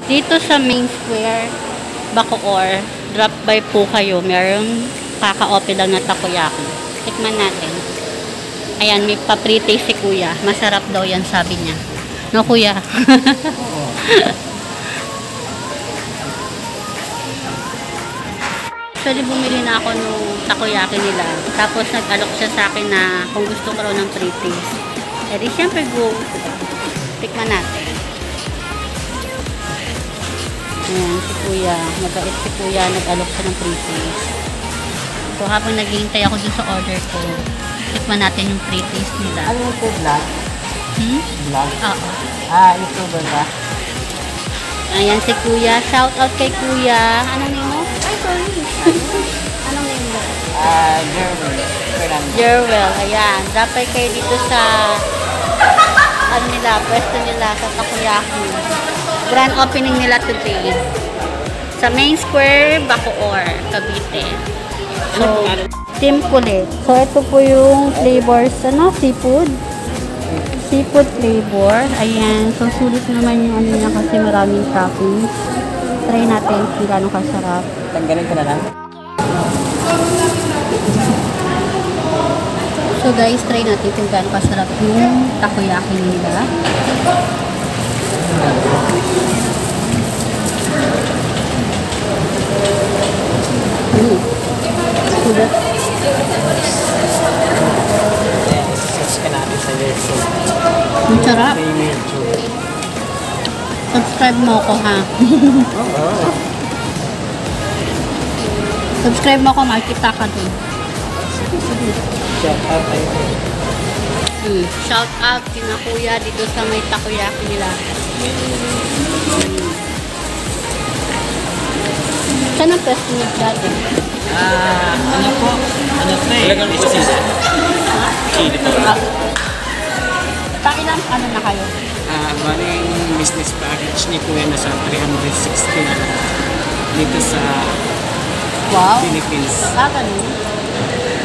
Dito sa Main Square, Bacoor, drop by po kayo. Meron kaka-open lang na takoyaki. Tikman natin. Ayan, may pa-pre-taste si Kuya. Masarap daw yan, sabi niya. No, Kuya? Actually, bumili na ako nung takoyaki nila. Tapos, nag-alok siya sa akin na kung gusto ko raw ng pre-taste. Eh di, syempre, go. Tikman natin. Ayan, si Kuya. Mabait si Kuya. Nag-alok siya ng pre-taste. So, habang naghihintay ako dun sa order ko, tikman natin yung pre-taste nila. Ano yung po vlog? Vlog? Oo. YouTuber ba? Ayan si Kuya. Shout out kay Kuya. Anong name mo? Ay, sorry. Anong name mo? Jerwell. Jerwell. Ayan. Dapat kayo dito sa ano nila, pwesto nila sa takoyaki. Grand opening nila today. Sa Main Square, Bacoor, Cavite. So, Team Kulit. So, ito po yung flavors, seafood. Seafood flavor. Ayan. So, sulit naman yung ano niya kasi maraming toppings. Try natin kung gano'ng kasarap. Tanggalin ko na lang. So, guys, try natin kung gano'ng kasarap yung takoyaki nila. Sulit. Search ka natin sa YouTube. Ang sarap. Subscribe mo ako, ha? Subscribe mo ako, makikita ka dun. Shout out tayo. Shout out kina Kuya dito sa may takoyaki nila. Saan ang pwesto niyo dati? Ano po? Ano po eh? Talagang isa. Chili po. Pakilang ano na kayo? Bali yung business package ni Kuya na sa 360 na lang. Dito sa Philippines. Ganun.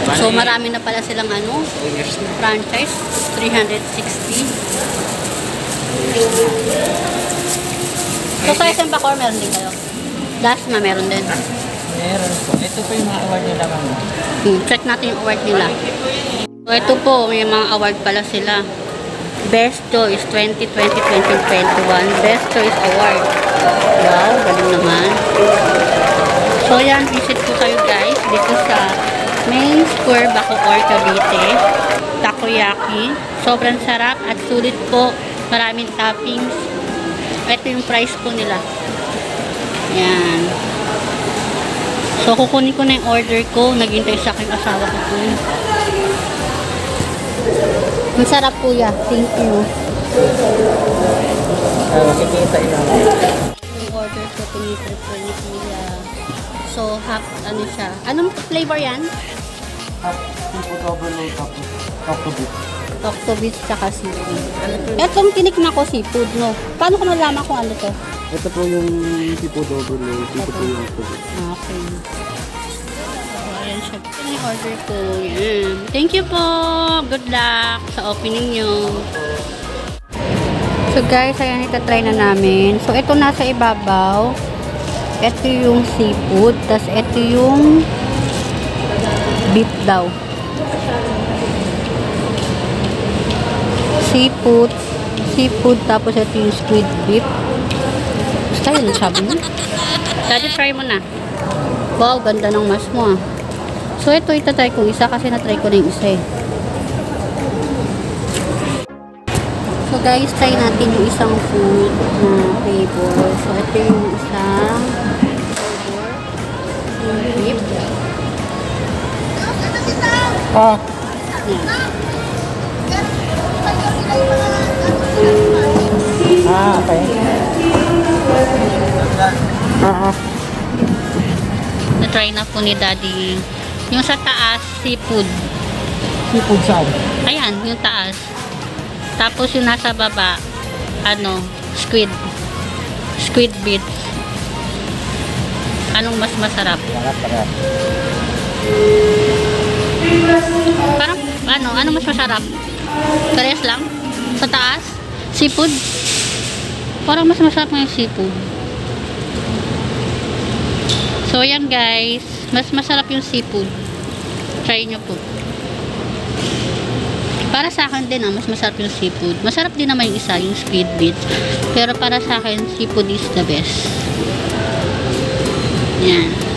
Bali, So marami na pala silang 2 years na. franchise, 360. So sa isang Bacoor meron din kayo? Dasma meron din. Meron po. Ito po yung mga award nila, ma'am. Check natin yung award nila. So ito po, may mga award pala sila. Best Choice 2020-2021 Best Choice Award. Wow, galing naman. So yan, visit po kayo guys dito sa Main Square, Bacoor, Cavite. Takoyaki. Sobrang sarap at sulit po. Maraming toppings. Ito yung price po nila. Yan. So, kukunin ko na yung order ko. Naghintay sa aking asawa ko po. Ang sarap, Kuya. Thank you. Makikita yun. Yung order ko, tinitrip ni Kuya. So, ano siya? Anong flavor yan? Seafood overload octobit. Octobit tsaka seafood. Etong tinikman ko seafood, no? Paano ko nalaman kung ano to? Ito po yung seafood overload. Ito po yung octobit. Okay. So, ayan siya. Ito na yung order ko. Yan. Thank you po. Good luck sa opening nyo. So guys, ayan, itatry na namin. So, ito nasa ibabaw. Ito yung seafood. Tapos, ito yung beef daw. Seafood. Tapos, ito yung squid beef. Basta yun, sabi mo. Daddy, try mo na. Wow, ganda ng mas mo, ah. So, ito itatry ko isa kasi natry ko na yung isa, eh. So, guys, try natin yung isang food na flavor. So, ito yung isang flavor. Yung beef. Yan. Okay. Na-try na po ni Daddy. Yung sa taas, seafood. Seafood saan? Ayan, yung taas. Tapos yung nasa baba, squid. Squid bits. Anong mas masarap? Parang, ano mas masarap? Parehas lang? Sa taas? Seafood? Parang mas masarap yung seafood. So, yan guys. Mas masarap yung seafood. Try nyo po. Para sa akin din, mas masarap yung seafood. Masarap din naman yung isa, yung squid bits. Pero para sa akin, seafood is the best. Yan.